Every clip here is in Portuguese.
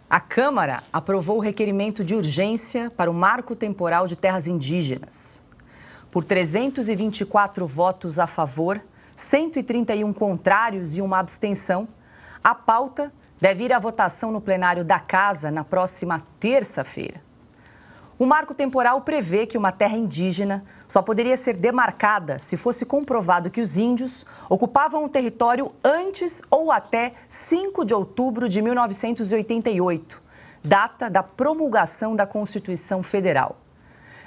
A Câmara aprovou o requerimento de urgência para o marco temporal de terras indígenas. Por 324 votos a favor, 131 contrários e uma abstenção, a pauta deve ir à votação no plenário da Casa na próxima terça-feira. O marco temporal prevê que uma terra indígena só poderia ser demarcada se fosse comprovado que os índios ocupavam o território antes ou até 5 de outubro de 1988, data da promulgação da Constituição Federal.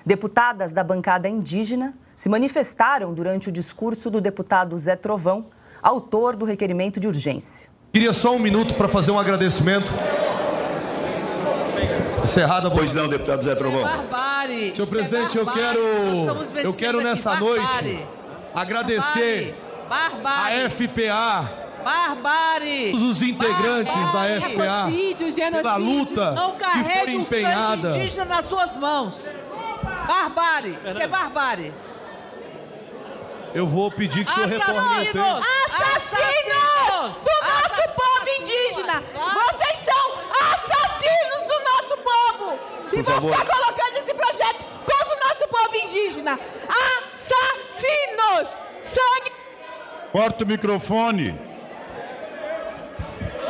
Deputadas da bancada indígena se manifestaram durante o discurso do deputado Zé Trovão, autor do requerimento de urgência. Queria só um minuto para fazer um agradecimento. Encerrada. Pois não, deputado Zé Trovão. Barbárie. Senhor presidente, eu quero nessa noite agradecer a FPA, todos os integrantes da FPA, pela luta que foi empenhada. Sangue indígena nas suas mãos. Barbárie, isso é barbárie. Eu vou pedir que o senhor retorne o tempo. Assassinos do nosso povo indígena! Vocês são assassinos do nosso povo! E vão ficar colocando esse projeto contra o nosso povo indígena! Assassinos! Sangue! Corta o microfone.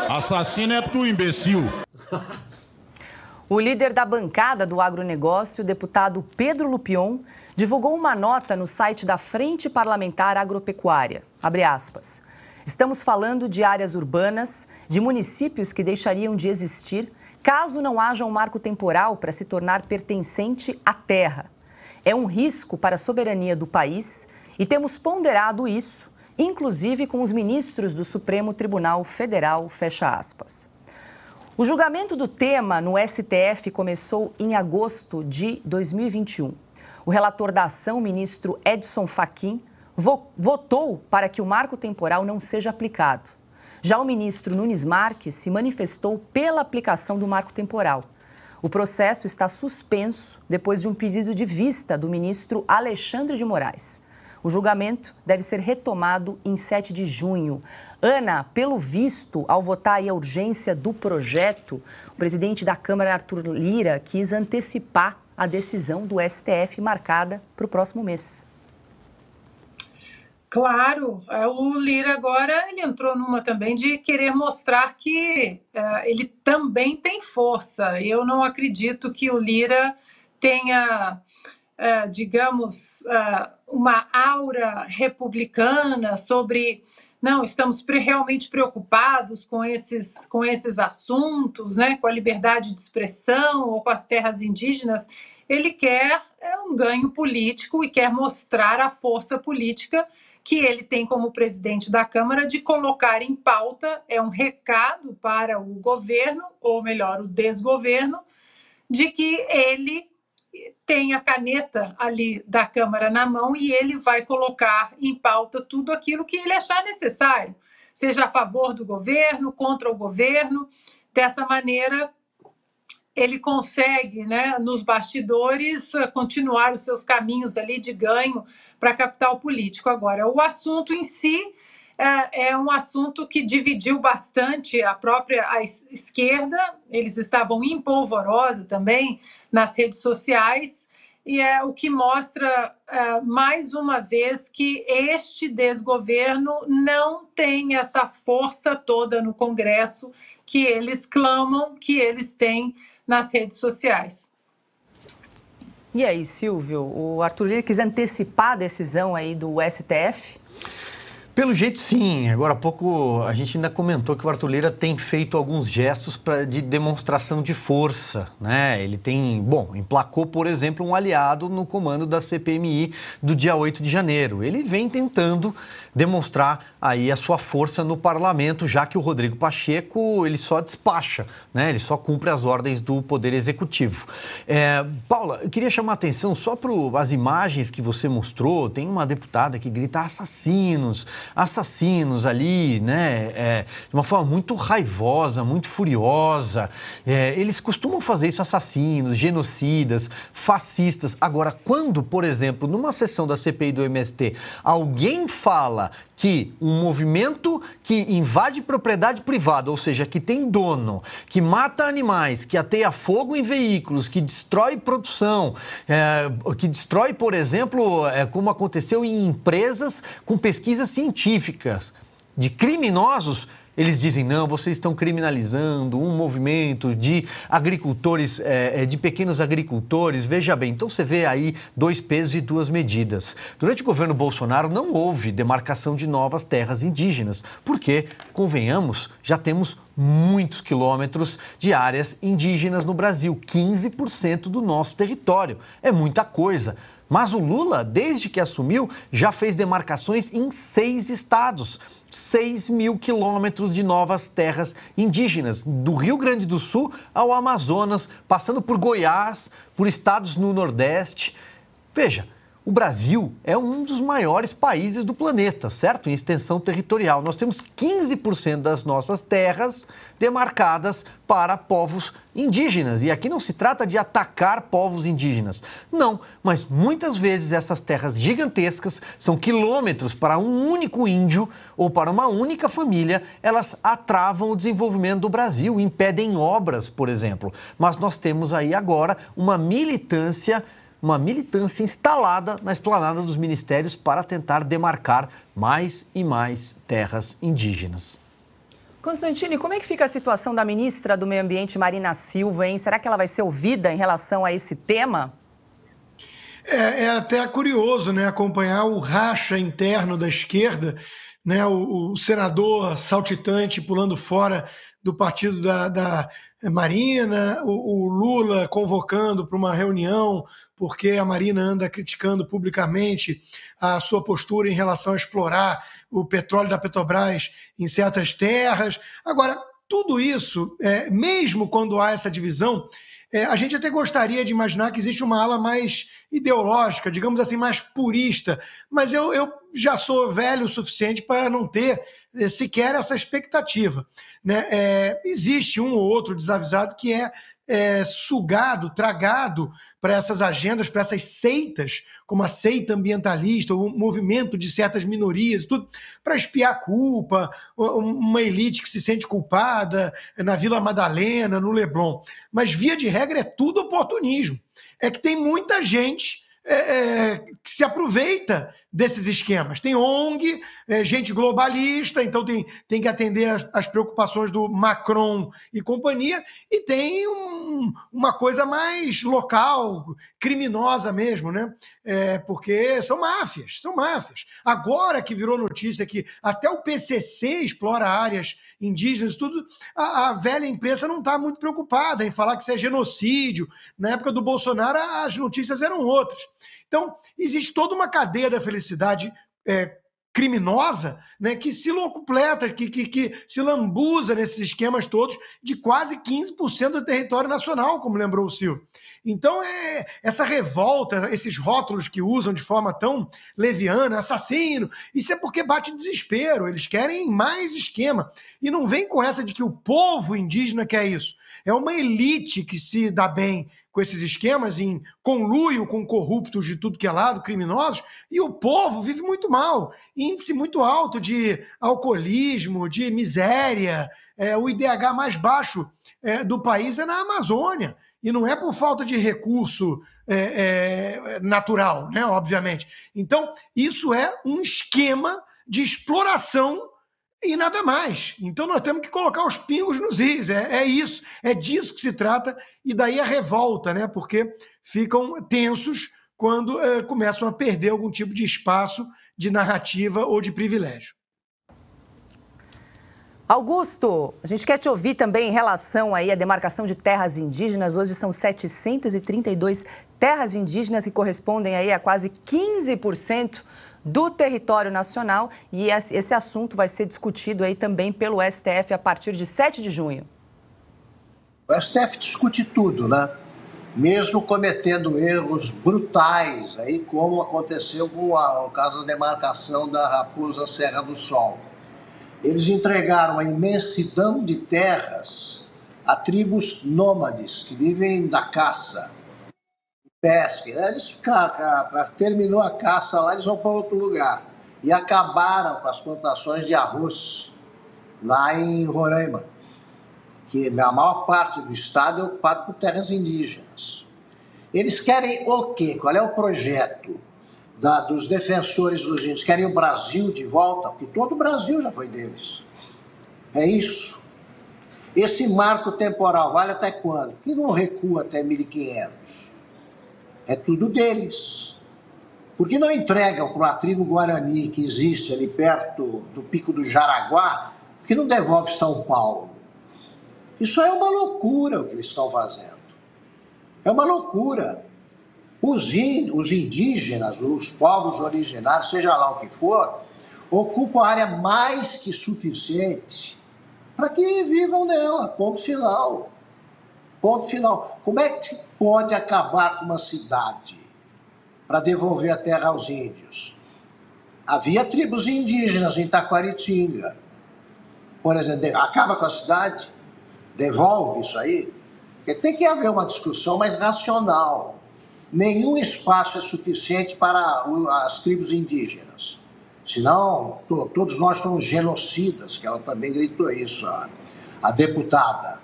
Assassino é tu, imbecil. O líder da bancada do agronegócio, o deputado Pedro Lupion, divulgou uma nota no site da Frente Parlamentar Agropecuária. Abre aspas. Estamos falando de áreas urbanas, de municípios que deixariam de existir caso não haja um marco temporal para se tornar pertencente à terra. É um risco para a soberania do país e temos ponderado isso, inclusive com os ministros do Supremo Tribunal Federal, fecha aspas. O julgamento do tema no STF começou em agosto de 2021. O relator da ação, o ministro Edson Fachin, votou para que o marco temporal não seja aplicado. Já o ministro Nunes Marques se manifestou pela aplicação do marco temporal. O processo está suspenso depois de um pedido de vista do ministro Alexandre de Moraes. O julgamento deve ser retomado em 7 de junho. Ana, pelo visto, ao votar aí a urgência do projeto, o presidente da Câmara, Arthur Lira, quis antecipar a decisão do STF marcada para o próximo mês. Claro, o Lira agora ele entrou numa também de querer mostrar que ele também tem força. Eu não acredito que o Lira tenha, digamos, uma aura republicana sobre, não, estamos realmente preocupados com esses assuntos, né, com a liberdade de expressão ou com as terras indígenas. Ele quer um ganho político e quer mostrar a força política que ele tem como presidente da Câmara de colocar em pauta, é um recado para o governo, ou melhor, o desgoverno, de que ele tem a caneta ali da Câmara na mão e ele vai colocar em pauta tudo aquilo que ele achar necessário, seja a favor do governo, contra o governo. Dessa maneira, ele consegue, né, nos bastidores, continuar os seus caminhos ali de ganho para capital político. Agora, o assunto em si é um assunto que dividiu bastante a esquerda. Eles estavam em polvorosa também nas redes sociais, e é o que mostra, mais uma vez, que este desgoverno não tem essa força toda no Congresso que eles clamam que eles têm nas redes sociais. E aí, Silvio, o Arthur Lira quis antecipar a decisão aí do STF? Pelo jeito, sim. Agora há pouco a gente ainda comentou que o Arthur Lira tem feito alguns gestos de demonstração de força, né? Ele tem, emplacou, por exemplo, um aliado no comando da CPMI do dia 8 de janeiro. Ele vem tentando demonstrar aí a sua força no parlamento, já que o Rodrigo Pacheco, ele só despacha, né? Ele só cumpre as ordens do Poder Executivo. Paula, eu queria chamar a atenção só para as imagens que você mostrou. Tem uma deputada que grita assassinos ali, né? De uma forma muito raivosa, muito furiosa. Eles costumam fazer isso, assassinos, genocidas, fascistas. Agora, quando, por exemplo, numa sessão da CPI do MST, alguém fala que um movimento que invade propriedade privada, ou seja, que tem dono, que mata animais, que ateia fogo em veículos, que destrói produção, que destrói, por exemplo, como aconteceu em empresas com pesquisas científicas, de criminosos. Eles dizem, não, vocês estão criminalizando um movimento de agricultores, de pequenos agricultores. Veja bem, então você vê aí 2 pesos e 2 medidas. Durante o governo Bolsonaro não houve demarcação de novas terras indígenas, porque, convenhamos, já temos muitos quilômetros de áreas indígenas no Brasil, 15% do nosso território. É muita coisa. Mas o Lula, desde que assumiu, já fez demarcações em 6 estados. 6 mil quilômetros de novas terras indígenas, do Rio Grande do Sul ao Amazonas, passando por Goiás, por estados no Nordeste. Veja, o Brasil é um dos maiores países do planeta, certo? Em extensão territorial. Nós temos 15% das nossas terras demarcadas para povos indígenas. E aqui não se trata de atacar povos indígenas. Não, mas muitas vezes essas terras gigantescas são quilômetros para um único índio ou para uma única família. Elas atravam o desenvolvimento do Brasil, impedem obras, por exemplo. Mas nós temos aí agora uma militância instalada na esplanada dos ministérios para tentar demarcar mais e mais terras indígenas. Constantini, como é que fica a situação da ministra do Meio Ambiente, Marina Silva, hein? Será que ela vai ser ouvida em relação a esse tema? É até curioso, né, acompanhar o racha interno da esquerda, né, o senador saltitante pulando fora do partido da Marina, o Lula convocando para uma reunião porque a Marina anda criticando publicamente a sua postura em relação a explorar o petróleo da Petrobras em certas terras. Agora, tudo isso, mesmo quando há essa divisão, a gente até gostaria de imaginar que existe uma ala mais ideológica, digamos assim, mais purista, mas eu já sou velho o suficiente para não ter sequer essa expectativa, né? Existe um ou outro desavisado que é sugado, tragado para essas agendas, para essas seitas, como a seita ambientalista, o movimento de certas minorias, tudo, para espiar a culpa, uma elite que se sente culpada na Vila Madalena, no Leblon. Mas, via de regra, é tudo oportunismo. É que tem muita gente que se aproveita desses esquemas. Tem ONG, gente globalista, então tem que atender as preocupações do Macron e companhia, e tem uma coisa mais local, criminosa mesmo, né? Porque são máfias. Agora que virou notícia que até o PCC explora áreas indígenas, tudo, a velha imprensa não está muito preocupada em falar que isso é genocídio. Na época do Bolsonaro, as notícias eram outras. Então, existe toda uma cadeia da felicidade criminosa, né, que se locupleta, que se lambuza nesses esquemas todos de quase 15% do território nacional, como lembrou o Silvio. Então, essa revolta, esses rótulos que usam de forma tão leviana, assassino, isso é porque bate desespero, eles querem mais esquema. E não vem com essa de que o povo indígena quer isso. É uma elite que se dá bem com esses esquemas, em conluio com corruptos de tudo que é lado, criminosos, e o povo vive muito mal. Índice muito alto de alcoolismo, de miséria. O IDH mais baixo do país é na Amazônia. E não é por falta de recurso natural, né, obviamente. Então, isso é um esquema de exploração e nada mais. Então nós temos que colocar os pingos nos is. É isso, é disso que se trata, e daí a revolta, né? Porque ficam tensos quando começam a perder algum tipo de espaço de narrativa ou de privilégio. Augusto, a gente quer te ouvir também em relação aí à demarcação de terras indígenas. Hoje são 732 terras indígenas que correspondem aí a quase 15% do território nacional, e esse assunto vai ser discutido aí também pelo STF a partir de 7 de junho. O STF discute tudo, né? Mesmo cometendo erros brutais, aí como aconteceu com o caso da demarcação da Raposa Serra do Sol. Eles entregaram a imensidão de terras a tribos nômades que vivem da caça, pesca. Eles terminou a caça lá, eles vão para outro lugar. e acabaram com as plantações de arroz lá em Roraima, que a maior parte do estado é ocupado por terras indígenas. Eles querem o quê? Qual é o projeto dos defensores dos índios? Querem o Brasil de volta? Porque todo o Brasil já foi deles. É isso. Esse marco temporal vale até quando? Que não recua até 1500. É tudo deles. Por que não entregam para uma tribo Guarani que existe ali perto do Pico do Jaraguá? Por que não devolve São Paulo? Isso é uma loucura o que eles estão fazendo. É uma loucura. Os indígenas, os povos originários, seja lá o que for, ocupam área mais que suficiente para que vivam nela. Ponto final. Ponto final. Como é que se pode acabar com uma cidade para devolver a terra aos índios? Havia tribos indígenas em Taquaritinga. Por exemplo, acaba com a cidade, devolve isso aí. Porque tem que haver uma discussão mais racional. Nenhum espaço é suficiente para as tribos indígenas. Senão, todos nós somos genocidas, que ela também gritou isso, a deputada,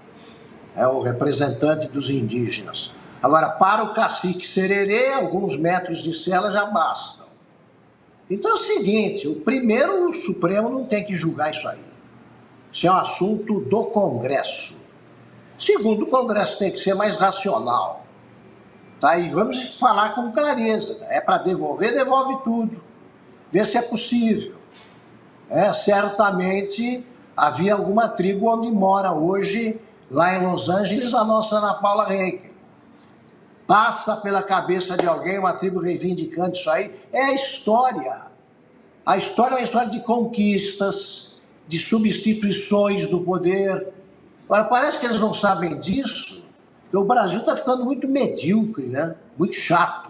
é o representante dos indígenas. Agora, para o cacique Sererê, alguns metros de cela já bastam. Então é o seguinte, o Supremo não tem que julgar isso aí. Isso é um assunto do Congresso. Segundo, o Congresso tem que ser mais racional. Tá? E vamos falar com clareza. É para devolver, devolve tudo. Vê se é possível. Certamente havia alguma tribo onde mora hoje, lá em Los Angeles, a nossa Ana Paula Reiki. Passa pela cabeça de alguém uma tribo reivindicando isso aí. É a história. A história é uma história de conquistas, de substituições do poder. Agora, parece que eles não sabem disso, porque o Brasil está ficando muito medíocre, né? Muito chato.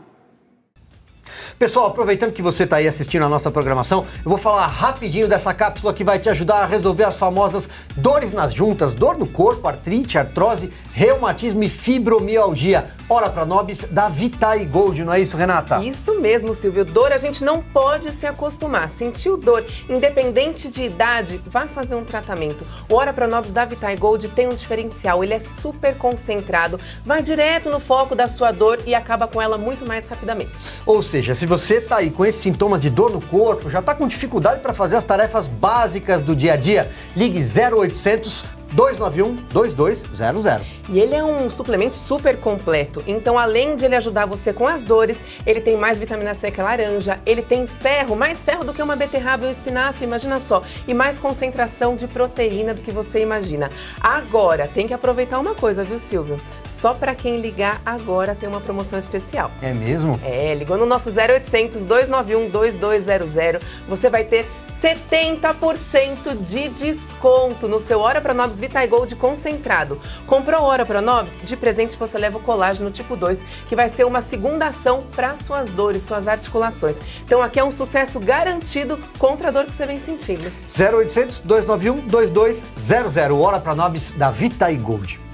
Pessoal, aproveitando que você está aí assistindo a nossa programação, eu vou falar rapidinho dessa cápsula que vai te ajudar a resolver as famosas dores nas juntas, dor no corpo, artrite, artrose, reumatismo e fibromialgia. Ora Pronobis da Vitae Gold, não é isso, Renata? Isso mesmo, Silvio. Dor a gente não pode se acostumar. Sentiu dor, independente de idade, vai fazer um tratamento. O Ora Pronobis da Vitae Gold tem um diferencial, ele é super concentrado, vai direto no foco da sua dor e acaba com ela muito mais rapidamente. Ou seja, se você tá aí com esses sintomas de dor no corpo, já tá com dificuldade para fazer as tarefas básicas do dia a dia, ligue 0800 291 2200. E ele é um suplemento super completo, então além de ele ajudar você com as dores, ele tem mais vitamina C que a laranja, ele tem ferro, mais ferro do que uma beterraba e um espinafre, imagina só, e mais concentração de proteína do que você imagina. Agora, tem que aproveitar uma coisa, viu, Silvio? Só para quem ligar agora tem uma promoção especial. É mesmo? É, ligou no nosso 0800 291 2200, você vai ter 70% de desconto no seu Ora Pronobis Vitae Gold concentrado. Comprou Ora Pronobis? De presente você leva o colágeno tipo 2, que vai ser uma segunda ação para suas dores, suas articulações. Então aqui é um sucesso garantido contra a dor que você vem sentindo. 0800 291 2200, Ora Pronobis da Vitae Gold.